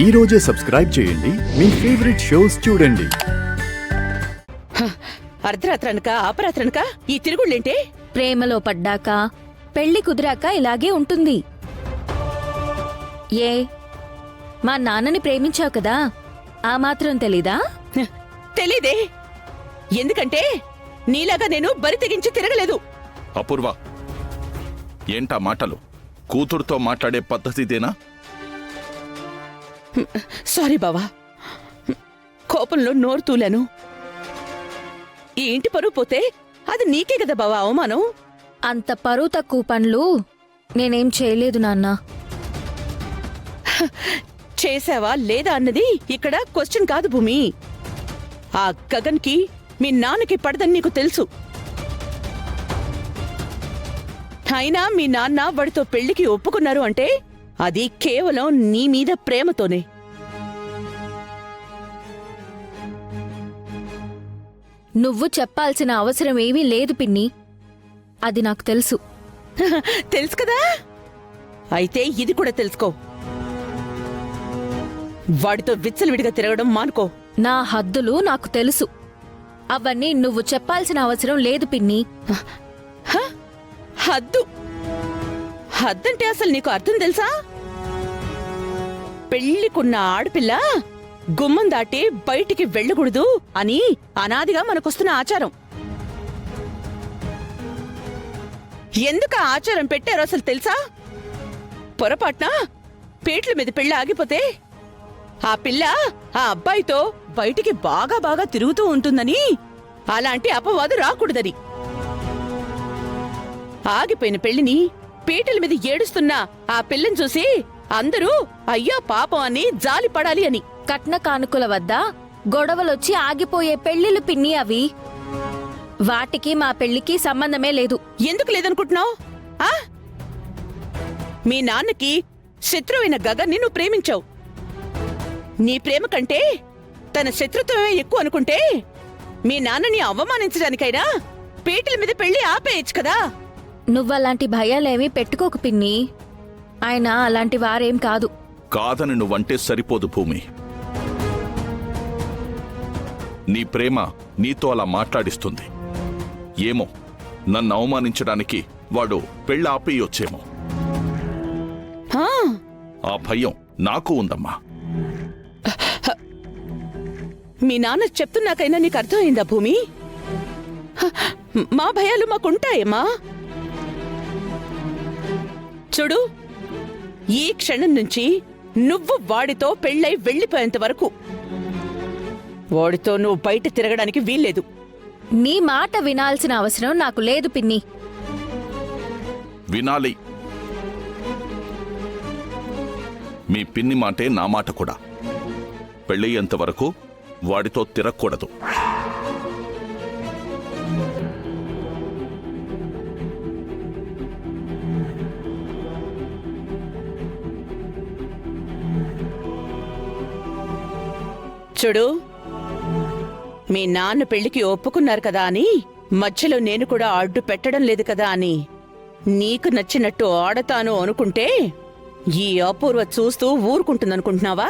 ఈ రోజే సబ్స్క్రైబ్ చేయండి మీ ఫేవరెట్ షోస్ చూడండి. అర్ధరాత్రనక అపరాత్రనక ఈ తిరుగుళ్ళేంటే? ప్రేమలో పడ్డాక పెళ్లి కుదిరాక ఇలాగే ఉంటుంది. ఏ మా నాన్నని ప్రేమించావు కదా, ఆ మాత్రం తెలీదా? తెలీదే. ఎందుకంటే నీలాగా నేను బరి తెగించి తిరగలేదు. అపూర్వ, ఏంటా మాటలు? కూతురుతో మాట్లాడే పద్ధతిదేనా? సారీ బావా, కోపంలో నోరు తూలాను. ఈ ఇంటి పరువు పోతే అది నీకే కదా బావా అవమానం. అంత పరువు తక్కువ పనులు నేనేం చేయలేదు నాన్నా. చేసావా లేదా అన్నది ఇక్కడ క్వశ్చన్ కాదు భూమి. ఆ గగన్కి మీ నాన్నకి పడదని నీకు తెలుసు. అయినా మీ నాన్న వాడితో పెళ్లికి ఒప్పుకున్నారు అంటే అది కేవలం నీ మీద ప్రేమతోనే. నువ్వు చెప్పాల్సిన అవసరం ఏమీ లేదు పిన్ని, అది నాకు తెలుసు. తెలుసు కదా, అయితే ఇది కూడా తెలుసుకో. వాడితో విచ్చలవిడిగా తిరగడం మానుకో. నా హద్దులు నాకు తెలుసు, అవన్నీ నువ్వు చెప్పాల్సిన అవసరం లేదు పిన్ని. హద్దు హద్దంటే అసలు నీకు అర్థం తెలుసా? పెళ్లికున్న ఆడపిల్ల గుమ్మం దాటి బయటికి వెళ్ళకూడదు అని అనాదిగా మనకొస్తున్న ఆచారం. ఎందుకు ఆచారం పెట్టారో అసలు తెలుసా? పొరపాటున పీటల మీద పెళ్లి ఆగిపోతే ఆ పిల్ల ఆ అబ్బాయితో బయటికి బాగా బాగా తిరుగుతూ ఉంటుందని, అలాంటి అపవాదు రాకూడదని. ఆగిపోయిన పెళ్లిని పీటల మీద ఏడుస్తున్న ఆ పిల్లని చూసి అందరూ అయ్యో పాపం అని జాలి పడాలి అని. కట్న కానుకల వద్ద గొడవలొచ్చి ఆగిపోయే పెళ్లిళ్ళు పిన్ని అవి. వాటికి మా పెళ్లికి సంబంధమే లేదు. ఎందుకు లేదనుకుంటున్నావు? మీ నాన్నకి శత్రువైన గగన్ని నువ్వు ప్రేమించావు. నీ ప్రేమ కంటే తన శత్రుత్వమే ఎక్కువ అనుకుంటే మీ నాన్నని అవమానించడానికైనా పీటల మీద పెళ్లి ఆపేయచ్చు కదా. నువ్వలాంటి భయాలేమీ పెట్టుకోకు పిన్ని, ఆయన అలాంటి వారేం కాదు. కాదని నువ్వంటే సరిపోదు భూమి. నీ ప్రేమ నీతో అలా మాట్లాడిస్తుంది. ఏమో, నన్ను అవమానించడానికి వాడు పెళ్ళి ఆపేయొచ్చేమో. ఆ భయం నాకు ఉందమ్మా. మీ నాన్న చెప్తున్నాకైనా నీకు అర్థమైందా భూమి? మా భయాలు మాకుంటాయేమా? చూడు, ఈ క్షణం నుంచి నువ్వు వాడితో పెళ్ళై వెళ్లిపోయేంత వరకు వాడితో నువ్వు బయట తిరగడానికి వీల్లేదు. నీ మాట వినాల్సిన అవసరం నాకు లేదు పిన్ని. వినాలి. మీ పిన్ని మాటే నా మాట కూడా. పెళ్ళయ్యేంత వరకు వాడితో తిరగకూడదు. చూడు, మీ నాన్న పెళ్లికి ఒప్పుకున్నారు కదా అని మధ్యలో నేను కూడా అడ్డు పెట్టడం లేదు కదా అని నీకు నచ్చినట్టు ఆడతాను అనుకుంటే ఈ అపూర్వ చూస్తూ ఊరుకుంటుందనుకుంటున్నావా?